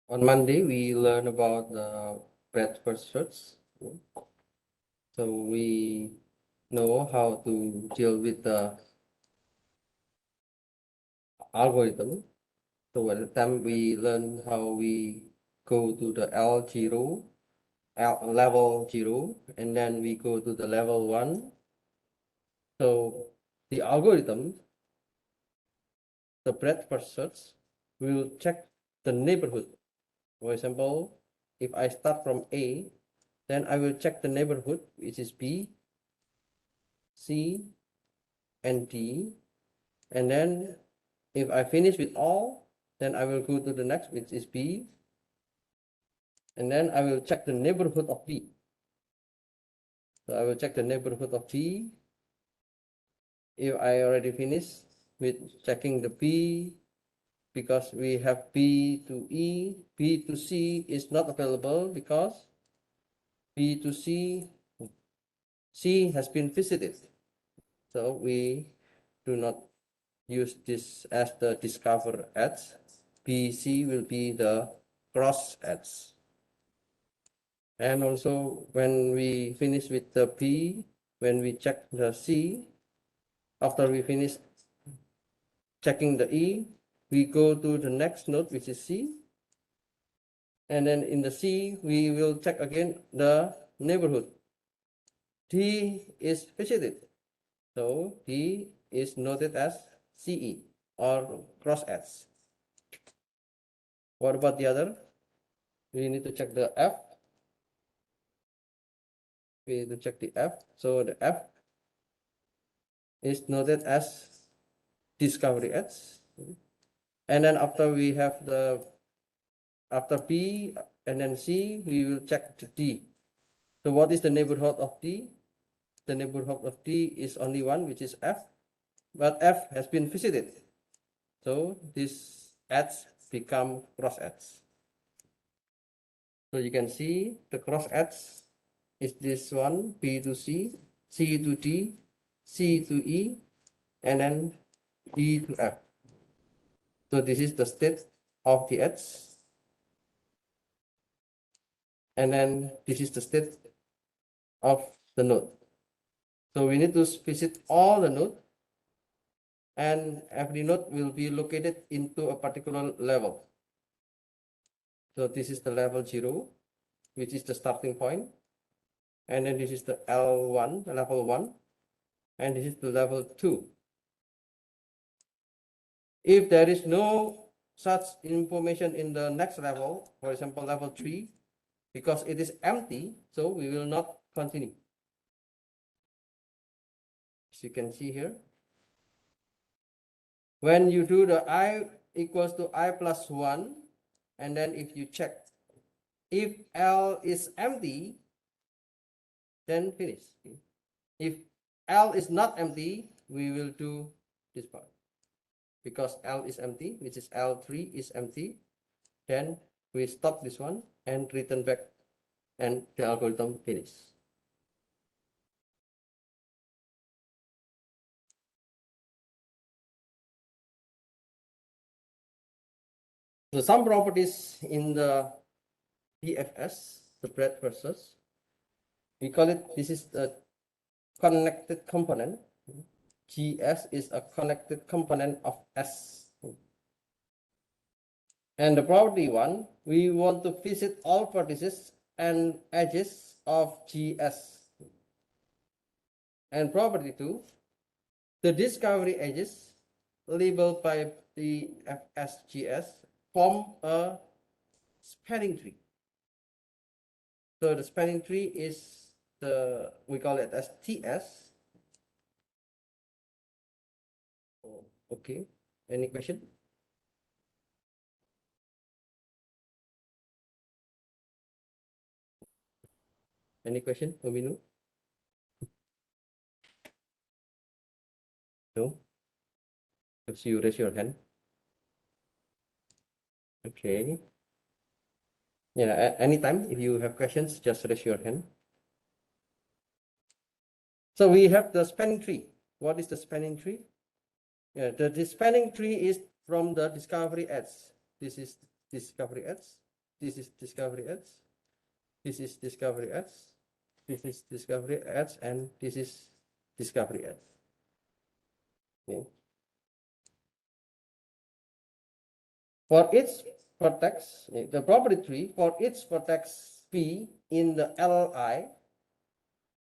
On Monday, we learn about the breadth first search. So we know how to deal with the algorithm. So at the time we learn how we go to the L0, level 0, and then we go to the level 1. So the algorithm, the breadth first search, will check the neighborhood. For example, if I start from A, then I will check the neighborhood, which is B, C, and D. And then if I finish with all, then I will go to the next, which is B. And then I will check the neighborhood of B. So I will check the neighborhood of B. If I already finished with checking the B, because we have B to E, B to C is not available because B to C has been visited. So we do not use this as the discover edge. BC will be the cross edge. And also when we finish with the P, when we check the C, after we finish checking the E, we go to the next node, which is C. And then in the C, we will check again the neighborhood. D is visited. So D is noted as CE or cross edge. What about the other? We need to check the F. We need to check the F. So the F is noted as discovery edge. And then after we have after B and then C, we will check the D. So what is the neighborhood of D? The neighborhood of D is only one, which is F, but F has been visited. So this edge become cross edge. So you can see the cross edge is this one, B to C, C to D, C to E, and then E to F. So this is the state of the edge. And then this is the state of the node. So we need to visit all the nodes, and every node will be located into a particular level. So this is the level 0, which is the starting point. And then this is the L1, the level 1, and this is the level 2. If there is no such information in the next level, for example, level 3, because it is empty, so we will not continue. As you can see here, when you do the I equals to I plus 1, and then if you check if L is empty, then finish. If L is not empty, we will do this part. Because L is empty, which is L3 is empty, then we stop this one and return back, and the algorithm finishes. So some properties in the DFS, the breadth first search, we call it, this is the connected component. GS is a connected component of S. And the property 1, we want to visit all vertices and edges of GS. And property 2, the discovery edges labeled by the FSGS form a spanning tree. So the spanning tree is we call it as TS. Okay, any question? Any question, Ominu? No? If you raise your hand. Okay. Yeah, anytime if you have questions, just raise your hand. So we have the spanning tree. What is the spanning tree? Yeah, the spanning tree is from the discovery edge. This is discovery edge. this is discovery edge, this is discovery edge, this is discovery edge, and this is discovery edge. Okay. For each vertex, the property tree for each vertex P in the Li,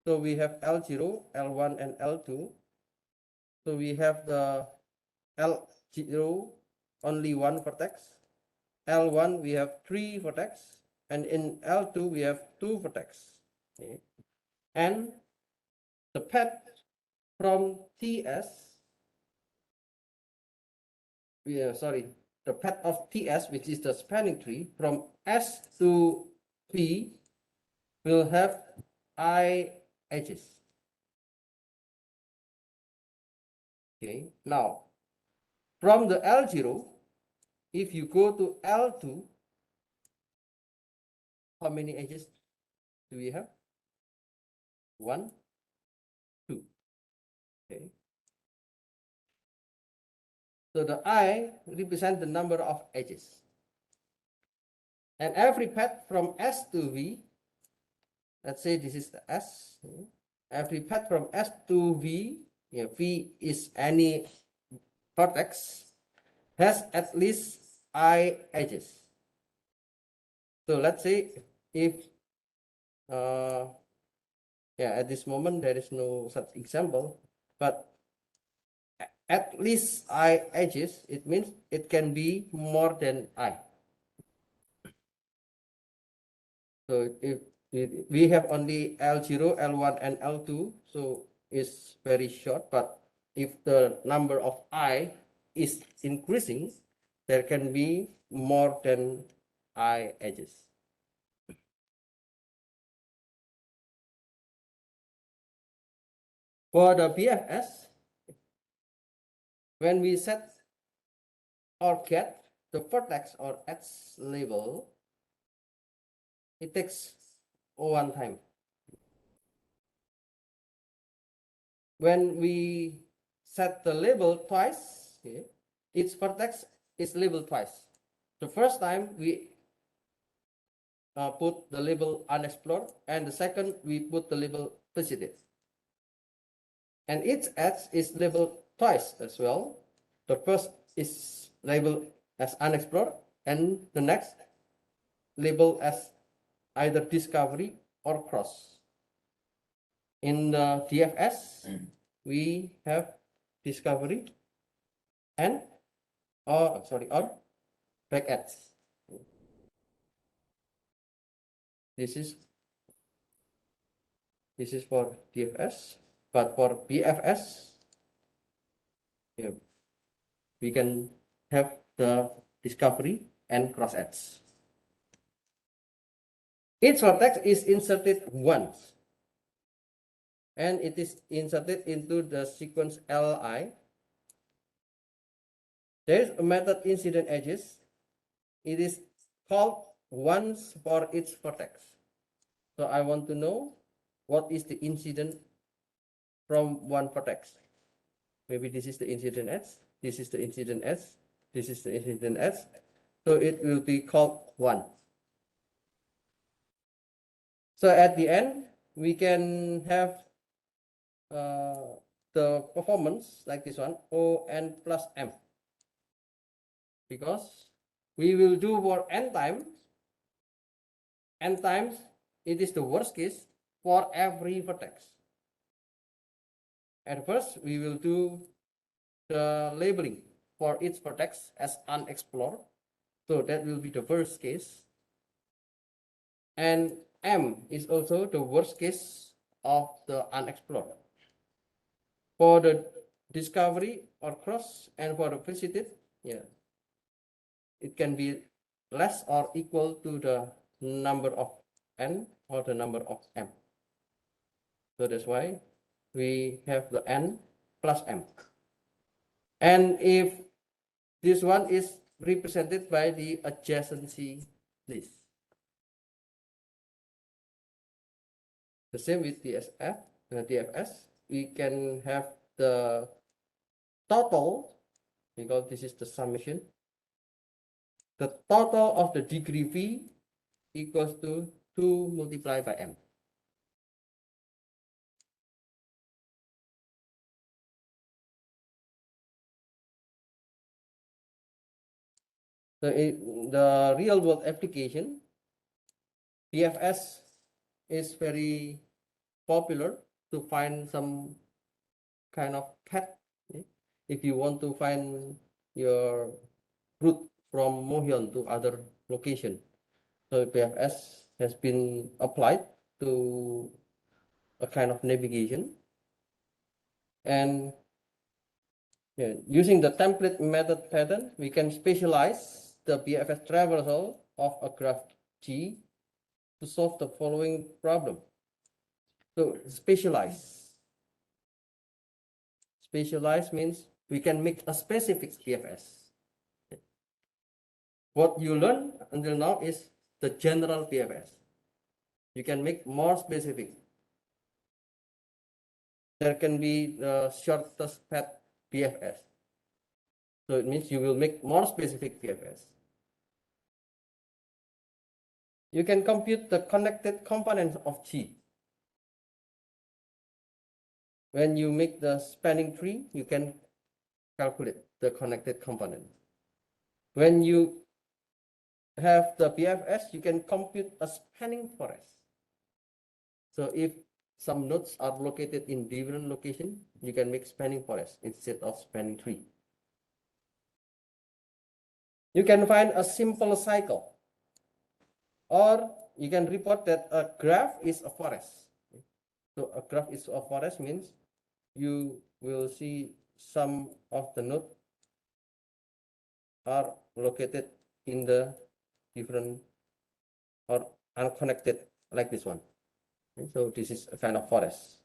so we have L0, L1, and L2. So we have the L0 only one vertex, L1 we have 3 vertex, and in L2 we have 2 vertex. Okay. And the path from TS, the path of TS, which is the spanning tree from S to P, will have I edges. Okay, now from the L0, if you go to L2, how many edges do we have? 1, 2. Okay. So the I represents the number of edges. And every path from S to V, let's say this is the S. Every path from S to V, V is any vertex, has at least I edges. So let's say if, at this moment there is no such example, but at least I edges, it means it can be more than I. So if we have only L0, L1, and L2, so it's very short, but if the number of I is increasing, there can be more than I edges. For the BFS, when we set or get the vertex or edge label, it takes one time. When we set the label twice, okay, each vertex is labeled twice. The first time we put the label unexplored, and the second we put the label visited. And each edge is labeled twice as well. The first is labeled as unexplored, and the next labeled as either discovery or cross. In the DFS, we have discovery and or back edge. This is for DFS, but for BFS, we can have the discovery and cross edge. Each vertex is inserted once, and it is inserted into the sequence Li. There is a method incident edges. It is called once for each vertex. So I want to know what is the incident from one vertex. Maybe this is the incident edge, this is the incident edge, this is the incident edge. So it will be called 1. So at the end, we can have the performance like this one, ON plus M. Because we will do for n times it is the worst case for every vertex. At first, we will do the labeling for each vertex as unexplored. So that will be the worst case. And M is also the worst case of the unexplored. For the discovery or cross and for the visited, it can be less or equal to the number of N or the number of M. So that's why we have the N plus M. And if this one is represented by the adjacency list. The same with DFS, we can have the total, because this is the summation, the total of the degree V equals to 2 multiplied by M. So in the real world application, PFS is very popular to find some kind of path. If you want to find your route from Mohyun to other location, so PFS has been applied to a kind of navigation, and using the template method pattern, we can specialize the PFS traversal of a graph G to solve the following problem. So specialize means we can make a specific PFS. What you learn until now is the general PFS. You can make more specific. There can be the shortest path PFS. So it means you will make more specific PFS. You can compute the connected components of G. When you make the spanning tree, you can calculate the connected component. When you have the PFS, you can compute a spanning forest. So if some nodes are located in different location, you can make spanning forest instead of spanning tree. You can find a simple cycle, or you can report that a graph is a forest. So a graph is a forest means you will see some of the nodes are located in the different or unconnected like this one. So this is a kind of forest.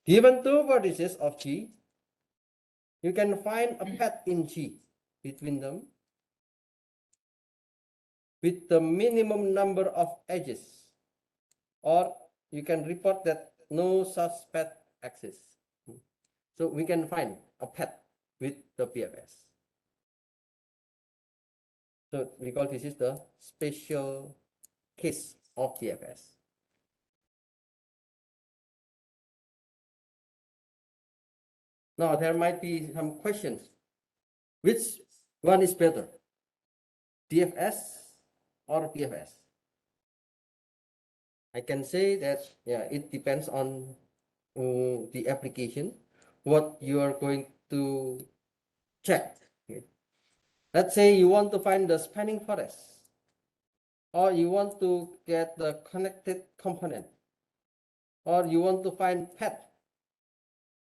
Given two vertices of G, you can find a path in G between them with the minimum number of edges, or you can report that no such path exists. So we can find a path with the PFS. So we call this is the special case of PFS. Now there might be some questions. Which one is better, DFS or PFS? I can say that it depends on the application, what you are going to check. Okay. Let's say you want to find the spanning forest, or you want to get the connected component, or you want to find path,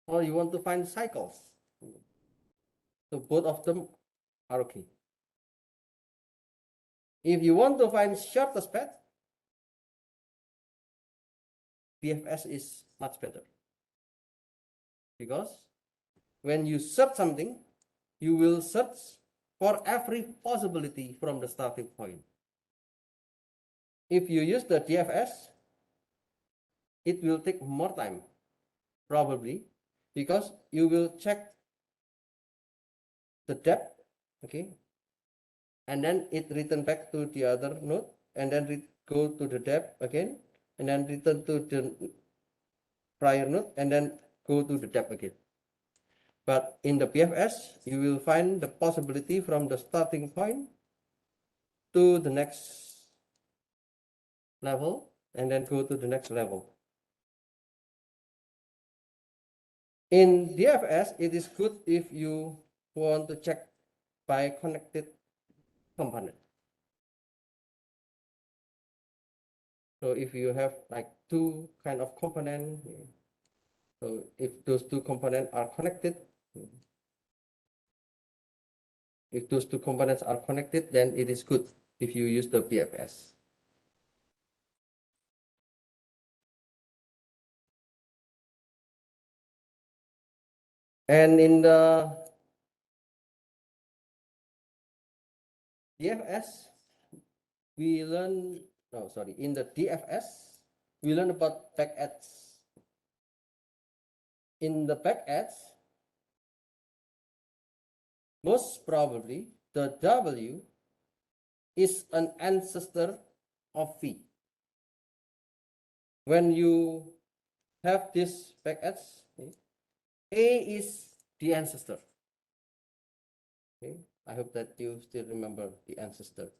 or you want to find cycles. So both of them are okay. If you want to find shortest path, PFS is much better, because when you search something, you will search for every possibility from the starting point. If you use the DFS, it will take more time, probably, because you will check the depth, okay, and then it return back to the other node, and then go to the depth again, and then return to the prior node, and then go to the depth again. But in the PFS, you will find the possibility from the starting point to the next level, and then go to the next level. In DFS, it is good if you want to check by connected component. So if you have like two kind of component, so if those two components are connected, then it is good if you use the PFS. And in the DFS, we learn, in the DFS, we learn about back edge. In the back edge, most probably the W is an ancestor of V. When you have this backwards, A is the ancestor. Okay, I hope that you still remember the ancestor.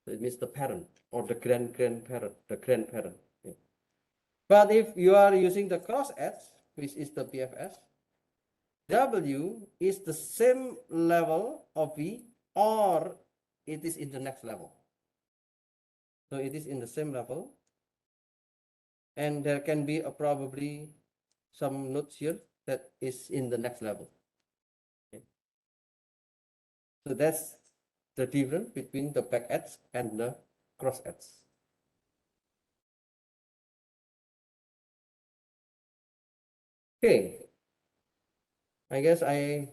So it means the parent or the grandparent, the grandparent. Okay. But if you are using the cross edge, which is the BFS, W is the same level of V or it is in the next level. So it is in the same level, and there can be probably some nodes here that is in the next level. Okay. So that's the difference between the back edge and the cross edge. Okay, I guess I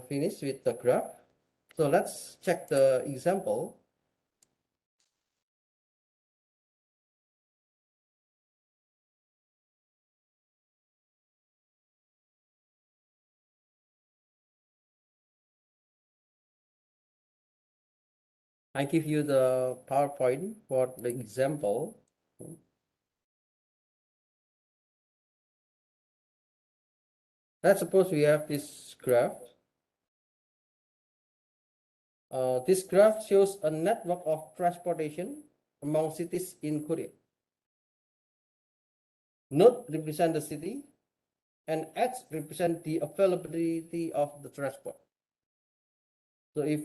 finished with the graph. So let's check the example. I give you the PowerPoint for the example. Let's suppose we have this graph. This graph shows a network of transportation among cities in Korea. Node represent the city, and X represent the availability of the transport. So if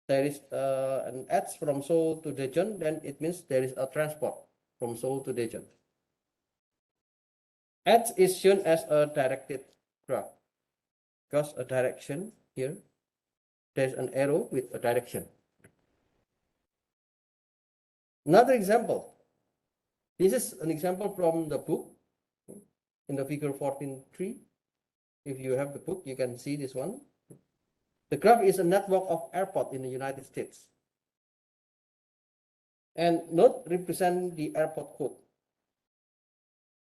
there is an X from Seoul to Daejeon, then it means there is a transport from Seoul to Daejeon. X is shown as a directed graph because a direction here, there's an arrow with a direction. Another example. This is an example from the book in the figure 14.3. If you have the book, you can see this one. The graph is a network of airports in the United States. And node represent the airport code.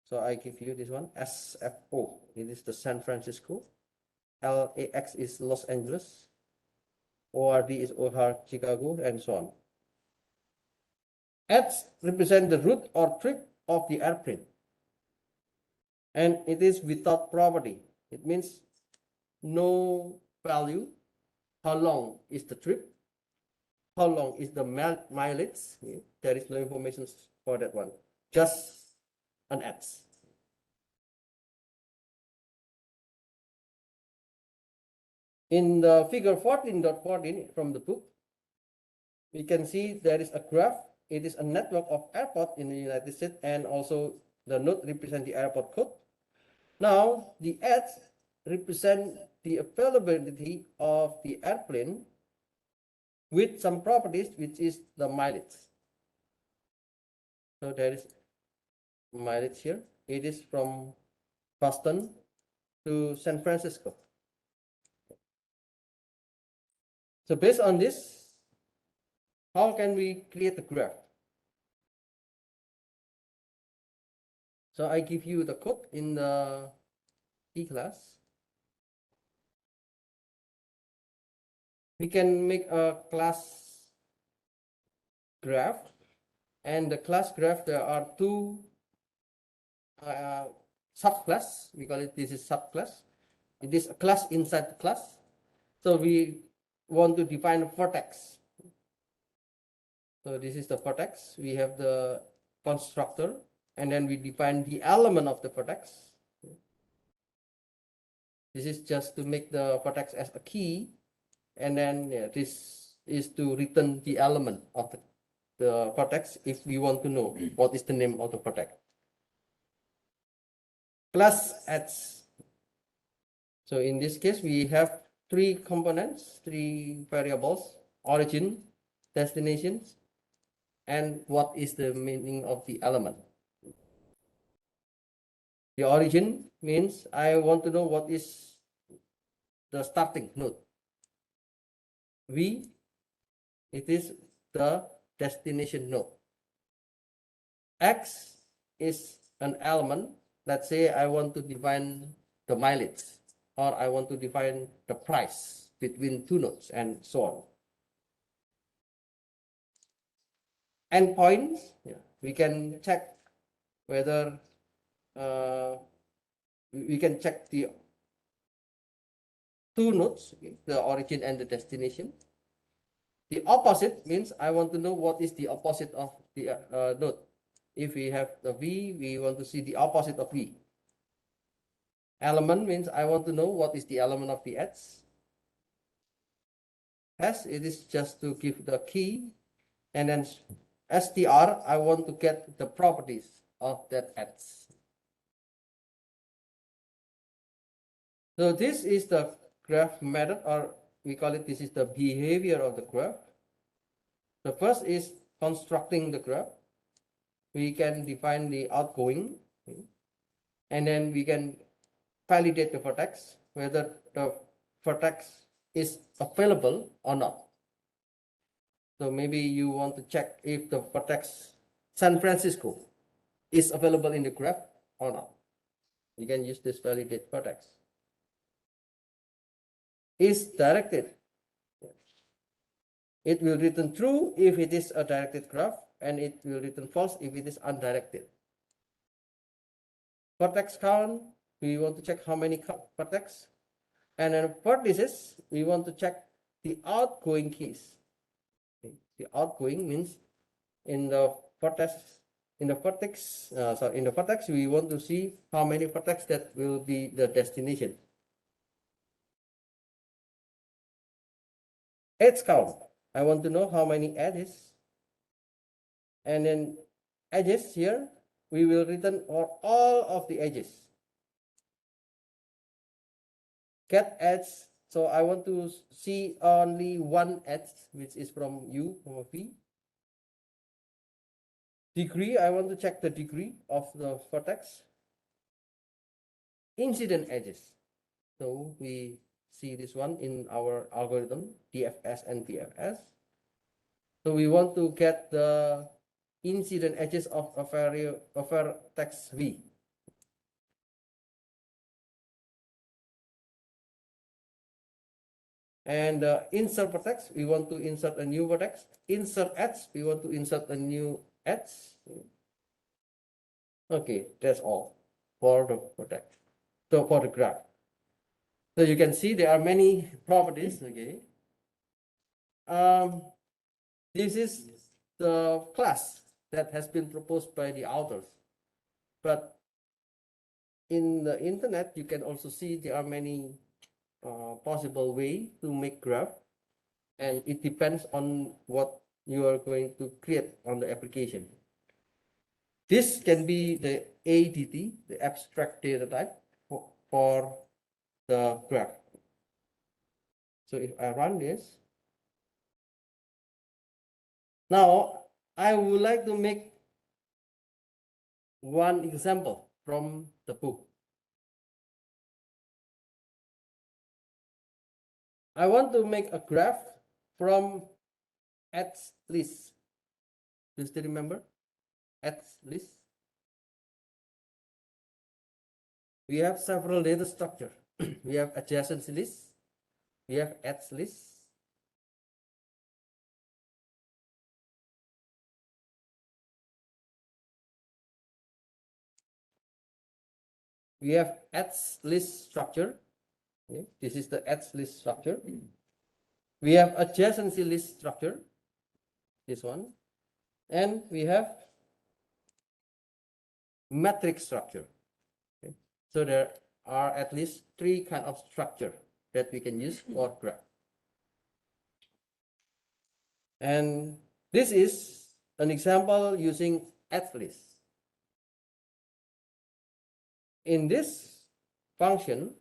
So I give you this one, SFO. It is the San Francisco. LAX is Los Angeles. ORD is O'Hare, Chicago, and so on. X represent the route or trip of the airplane. And it is without property. It means no value. How long is the trip? How long is the mileage? There is no information for that one. Just an X. In the figure 14.14 from the book, we can see there is a graph. It is a network of airports in the United States, and also the node represent the airport code. Now the X represent the availability of the airplane with some properties, which is the mileage. So there is mileage here. It is from Boston to San Francisco. So based on this, how can we create a graph? So I give you the code in the E class. We can make a class graph, and the class graph, there are two subclass. We call it, this is subclass. It is a class inside the class. So we want to define a vertex. So this is the vertex. We have the constructor, and then we define the element of the vertex. This is just to make the vertex as a key, and then this is to return the element of the vertex if we want to know what is the name of the vertex. Class X. So in this case, we have three components, three variables: origin, destinations, and what is the meaning of the element. The origin means I want to know what is the starting node. V, it is the destination node. X is an element. Let's say I want to define the mileage, or I want to define the price. between two nodes, and so on. Endpoints, we can check whether we can check the two nodes, the origin and the destination. The opposite means I want to know what is the opposite of the node. If we have the V, we want to see the opposite of V. Element means I want to know what is the element of the edge. S, it is just to give the key. And then str, I want to get the properties of that edge. So this is the graph method, or we call it, this is the behavior of the graph. The first is constructing the graph. We can define the outgoing, and then we can validate the vertex, whether the vertex is available or not. So maybe you want to check if the vertex San Francisco is available in the graph or not. You can use this validate vertex. Is directed. It will return true if it is a directed graph, and it will return false if it is undirected. Vertex count, we want to check how many vertex. And then vertices, we want to check the outgoing keys. The outgoing means in the vertex, we want to see how many vertex that will be the destination. Edge count, I want to know how many edges. And then edges here, we will return all of the edges. Get edge, so I want to see only one edge, which is from U, from V. Degree, I want to check the degree of the vertex. Incident edges. So we see this one in our algorithm, DFS and BFS. So we want to get the incident edges of a vertex V. And insert vertex, we want to insert a new vertex. Insert edge, we want to insert a new edge. Okay, that's all for the vertex. So for the graph. So you can see there are many properties. Okay. This is the class that has been proposed by the authors. But in the internet, you can also see there are many possible way to make graph, and it depends on what you are going to create on the application. This can be the ADT, the abstract data type for the graph. So if I run this, now I would like to make one example from the book. I want to make a graph from edge list. Do you still remember edge list? We have several data structure. We have adjacency list. We have edge list. We have edge list structure. Okay. This is the edge list structure. We have adjacency list structure, this one, and we have matrix structure. Okay. So there are at least three kinds of structure that we can use for graph. And this is an example using edge list. In this function,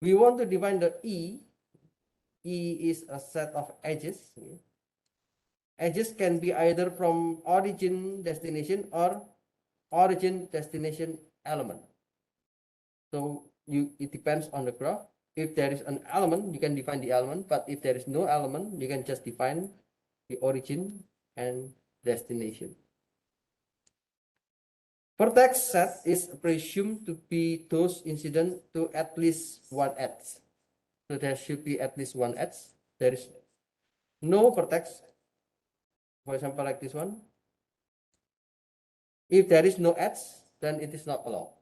we want to define the E. E is a set of edges. Edges can be either from origin, destination, or origin, destination, element. So it depends on the graph. If there is an element, you can define the element, but if there is no element, you can just define the origin and destination. Vertex set is presumed to be those incident to at least one edge. So there should be at least one edge. There is no vertex, for example, like this one. If there is no edge, then it is not allowed.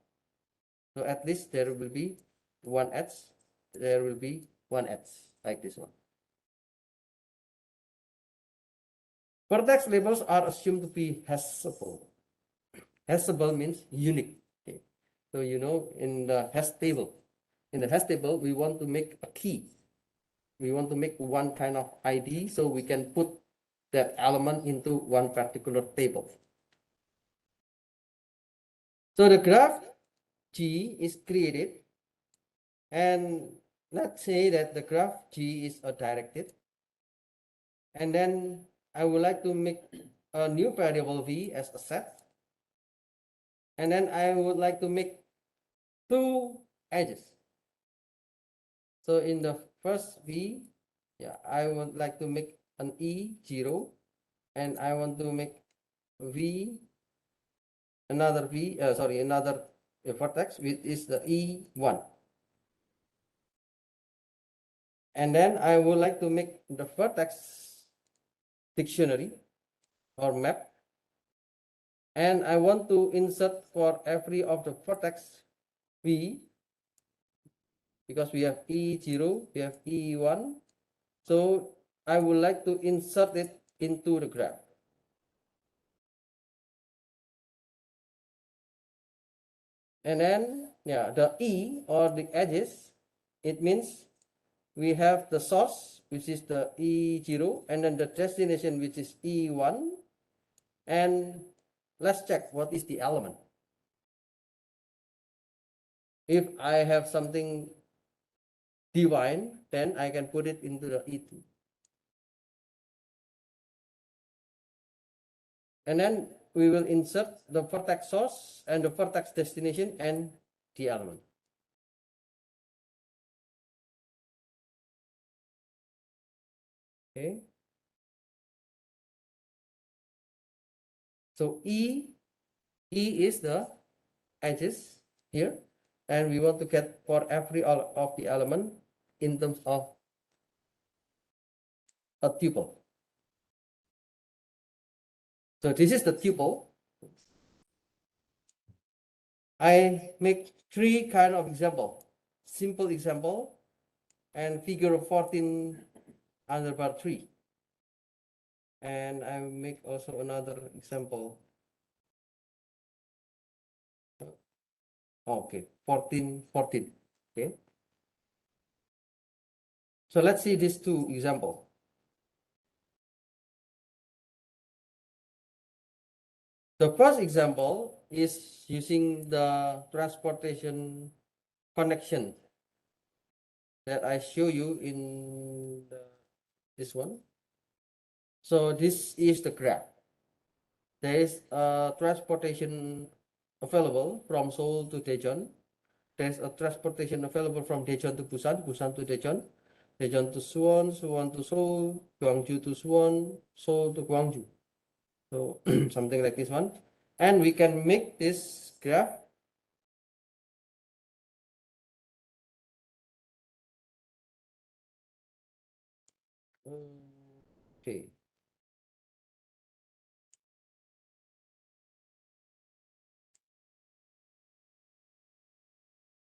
So at least there will be one edge. There will be one edge, like this one. Vertex labels are assumed to be hashable. Hashable means unique. Okay. So you know, in the hash table, we want to make a key. We want to make one kind of ID, so we can put that element into one particular table. So the graph G is created, and let's say that the graph G is a directed, and then I would like to make a new variable V as a set, and then I would like to make two edges. So in the first V, yeah, I would like to make an E0, and I want to make V, another vertex, which is the E1. And then I would like to make the vertex dictionary or map. And I want to insert for every of the vertex V, because we have E0, we have E1. So I would like to insert it into the graph. And then, yeah, the E or the edges, it means we have the source, which is the E0, and then the destination, which is E1. And let's check what is the element. If I have something divine, then I can put it into the E2. And then we will insert the vertex source and the vertex destination and the element. Okay. So E is the edges here, and we want to get for every of the element in terms of a tuple. So this is the tuple. I make three kind of example: simple example and figure 14 under bar 3. And I make also another example. Okay, 14. Okay. So let's see these two examples. The first example is using the transportation connection that I show you in this one. So this is the graph. There is a transportation available from Seoul to Daejeon. There's a transportation available from Daejeon to Busan, Busan to Daejeon, Daejeon to Suwon, Suwon to Seoul, Gwangju to Suwon, Seoul to Gwangju. So something like this one. And we can make this graph okay.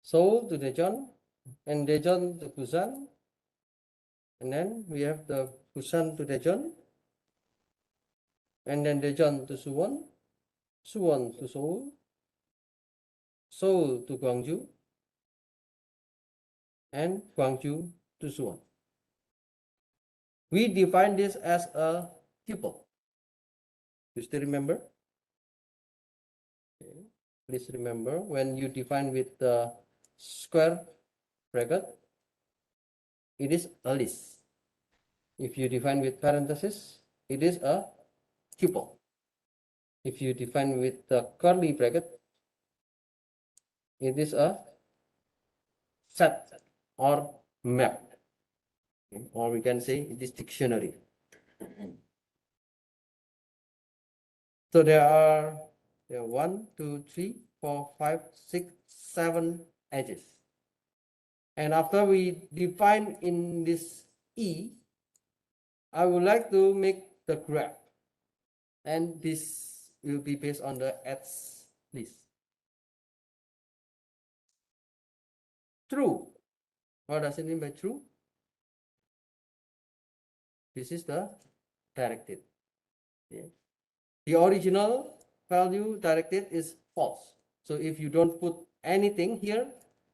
Seoul to Daejeon and Daejeon to Busan. And then we have the Busan to Daejeon, and then Daejeon to Suwon, Suwon to Seoul, Seoul to Gwangju, and Gwangju to Suwon. We define this as a tuple. You still remember? Okay. Please remember, when you define with the square bracket, it is a list. If you define with parenthesis, it is a tuple. If you define with the curly bracket, it is a set or map, or we can say it is dictionary. So there are 1, 2, 3, 4, 5, 6, 7 edges. And after we define in this E, I would like to make the graph. And this will be based on the ads list. True. What does it mean by true? This is the directed. Yeah. The original value directed is false. So if you don't put anything here,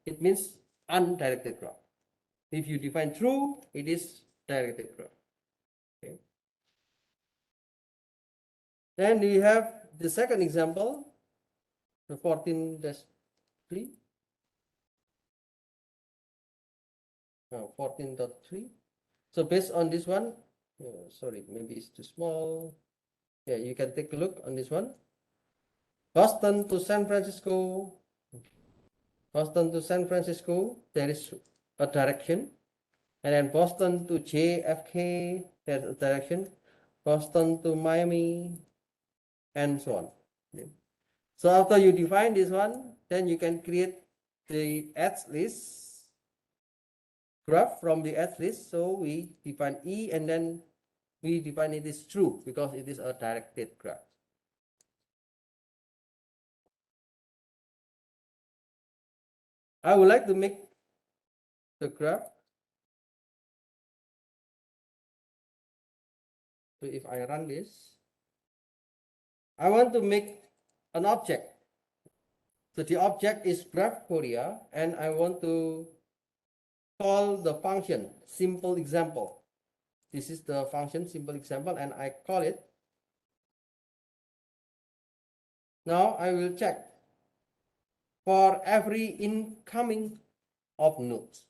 it means undirected graph. If you define true, it is directed graph. Okay. Then we have the second example, the 14-3. 14.3. So based on this one, sorry, maybe it's too small. Yeah, you can take a look on this one. Boston to San Francisco. Boston to San Francisco, there is a direction. And then Boston to JFK, there's a direction. Boston to Miami, and so on. Yeah. So after you define this one, then you can create the ads list graph from the ads list. So we define E and then we define it is true because it is a directed graph. I would like to make the graph. So if I run this, I want to make an object. So the object is graph Korea, and I want to call the function simple example. This is the function simple example, and I call it. Now I will check for every incoming of nodes.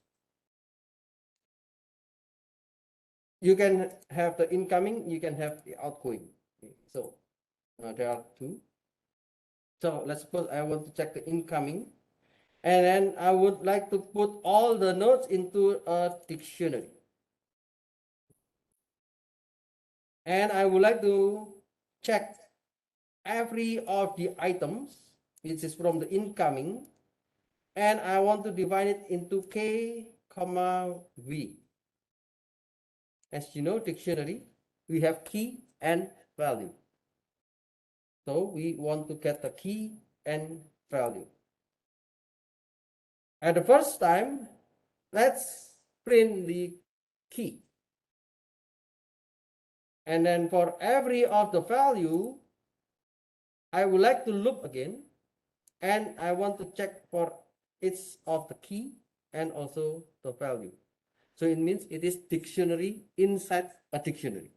You can have the incoming, you can have the outgoing. So there are two. So let's suppose I want to check the incoming, and then I would like to put all the nodes into a dictionary. And I would like to check every of the items which is from the incoming, and I want to divide it into K, comma, V. As you know, dictionary, we have key and value. So we want to get the key and value. At the first time, let's print the key. And then for every of the value, I would like to loop again, and I want to check for each of the key and also the value. So it means it is dictionary inside a dictionary.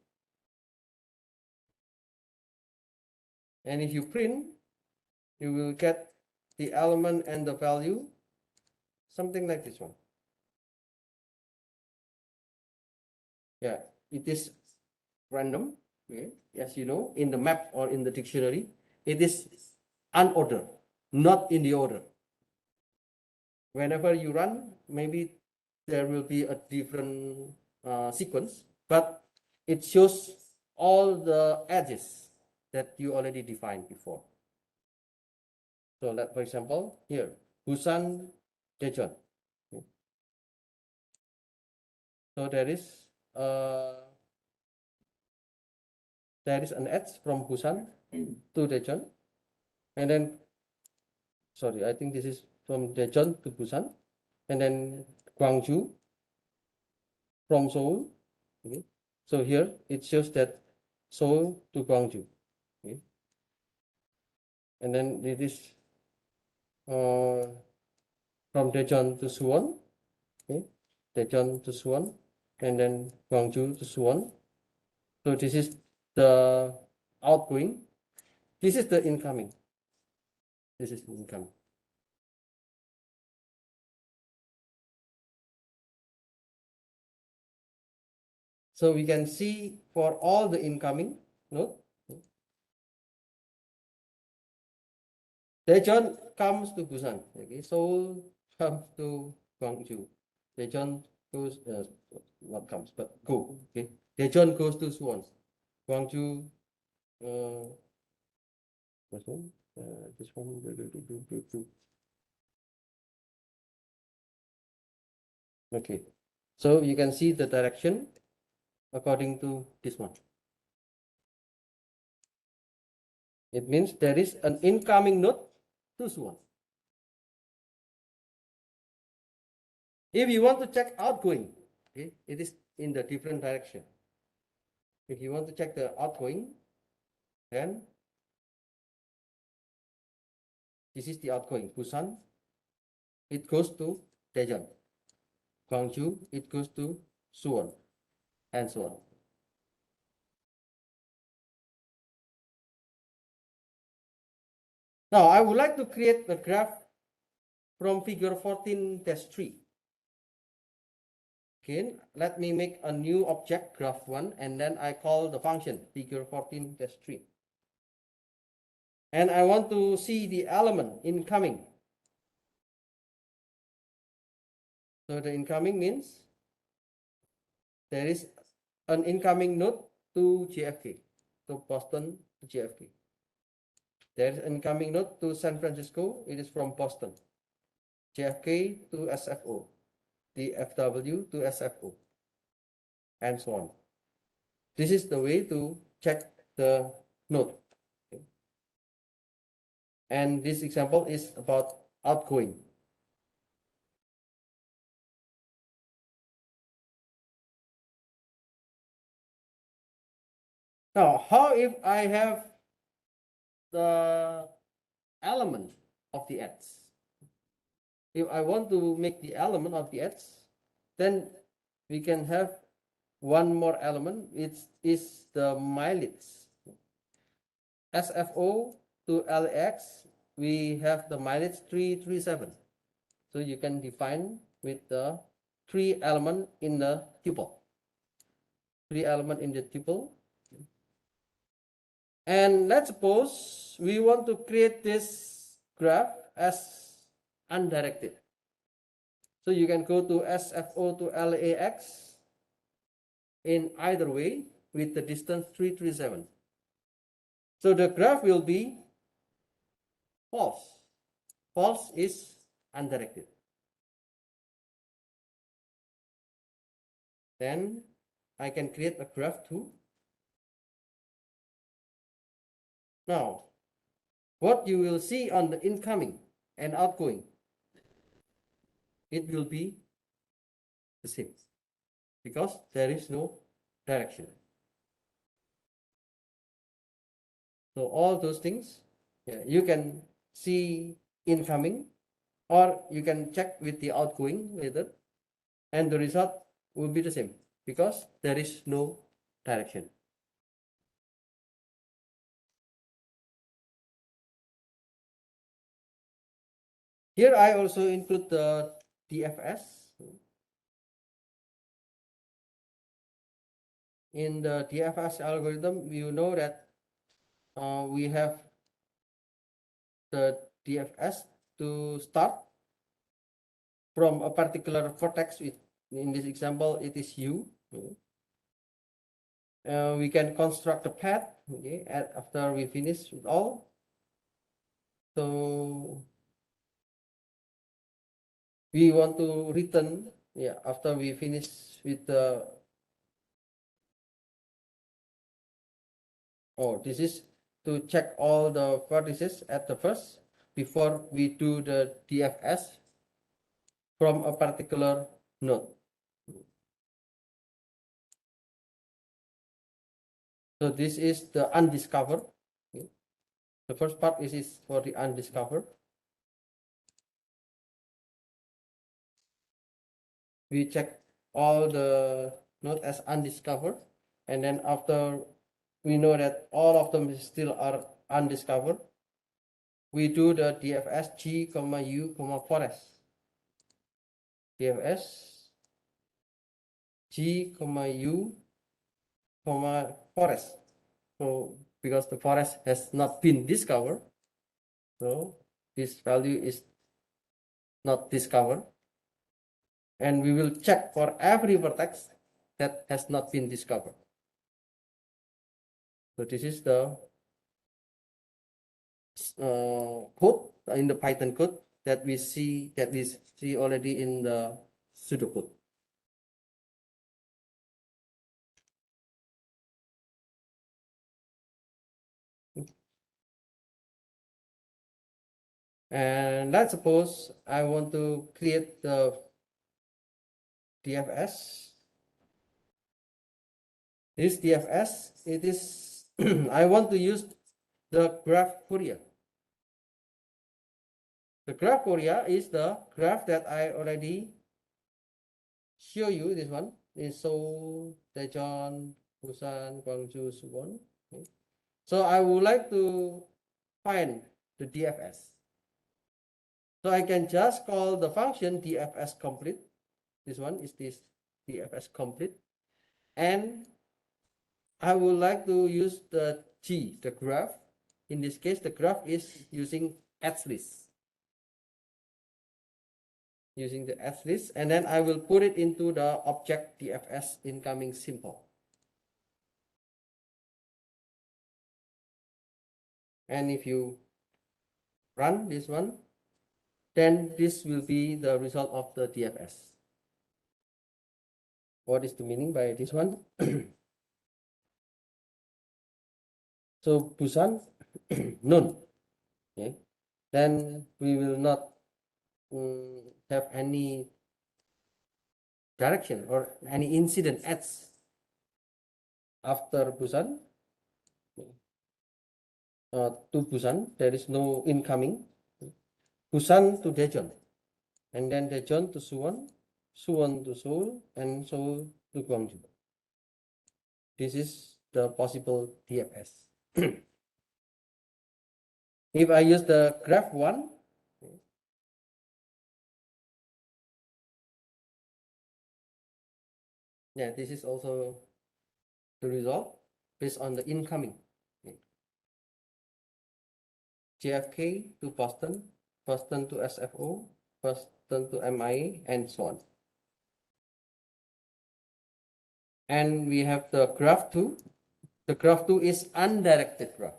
And if you print, you will get the element and the value, something like this one. Yeah, it is random. Okay. As you know, in the map or in the dictionary, it is unordered, not in the order. Whenever you run, maybe there will be a different sequence, but it shows all the edges that you already defined before. So let, for example, here, Busan, Daejeon. Okay. So there is an edge from Busan to Daejeon, and then, sorry, I think this is from Daejeon to Busan, and then Gwangju from Seoul. Okay. So here it shows that Seoul to Gwangju. Okay. And then it is from Daejeon to Suwon. Okay. Daejeon to Suwon, and then Gwangju to Suwon. So this is the outgoing. This is the incoming. This is the incoming. So we can see for all the incoming node, Daejeon comes to Busan. Okay, Seoul comes to Gwangju. Daejeon goes, not comes, but go. Okay, Daejeon goes to Suwon. Gwangju, this one, this one. Okay, so you can see the direction according to this one. It means there is an incoming node to Suwon. If you want to check outgoing, okay, it is in the different direction. If you want to check the outgoing, then this is the outgoing. Busan, it goes to Daejeon. Gwangju, it goes to Suwon, and so on. Now, I would like to create a graph from figure 14-3. Okay, let me make a new object, graph 1, and then I call the function figure 14-3. And I want to see the element incoming. So the incoming means there is an incoming node to JFK, to Boston to JFK. There is an incoming node to San Francisco, it is from Boston. JFK to SFO, DFW to SFO, and so on. This is the way to check the node. Okay. And this example is about outgoing. Now, how if I have the element of the edge? If I want to make the element of the edge, then we can have one more element, which is the mileage. SFO to LX, we have the mileage 337. So you can define with the 3 element in the tuple. 3 element in the tuple. And let's suppose we want to create this graph as undirected. So you can go to SFO to LAX in either way with the distance 337. So the graph will be false. False is undirected. Then I can create a graph too. Now, what you will see on the incoming and outgoing, it will be the same because there is no direction. So all those things, yeah, you can see incoming or you can check with the outgoing later, and the result will be the same because there is no direction. Here I also include the DFS. In the DFS algorithm, you know that we have the DFS to start from a particular vertex. In this example, it is U. We can construct a path, okay, after we finish with all. So we want to return, yeah, after we finish with the, this is to check all the vertices at the first before we do the DFS from a particular node. So this is the undiscovered. Okay. The first part is for the undiscovered. We check all the nodes as undiscovered, and then after we know that all of them still are undiscovered, we do the DFS G, U, forest. DFS G, U, forest. So because the forest has not been discovered, so this value is not discovered, and we will check for every vertex that has not been discovered. So this is the code in the Python code that we see already in the pseudocode. And let's suppose I want to create the DFS. This DFS, it is, I want to use the graph Fourier. The graph Fourier is the graph that I already show you. This one is Seoul, Daejeon, Busan, Gwangju, Suwon. Okay. So I would like to find the DFS. So I can just call the function DFS complete. This one is this DFS complete. And I would like to use the G, the graph. In this case, the graph is using list. Using the list, and then I will put it into the object DFS incoming simple. And if you run this one, then this will be the result of the DFS. What is the meaning by this one? So Busan, none. Okay. Then we will not have any direction or any incident ads after Busan. To Busan, there is no incoming. Busan to Daejeon, and then Daejeon to Suwon, Suwon to Seoul, and Seoul to Gwangju. This is the possible DFS. If I use the graph one, yeah, this is also the result based on the incoming. JFK to Boston, Boston to SFO, Boston to MIA, and so on. And we have the graph 2. The graph 2 is undirected graph.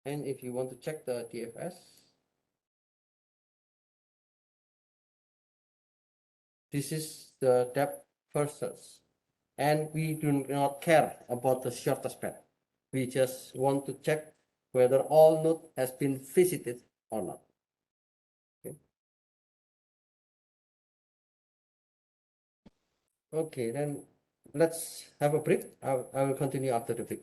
And if you want to check the DFS, this is the depth first search. And we do not care about the shortest path. We just want to check whether all node has been visited or not. Okay, okay, then let's have a break. I will continue after the break.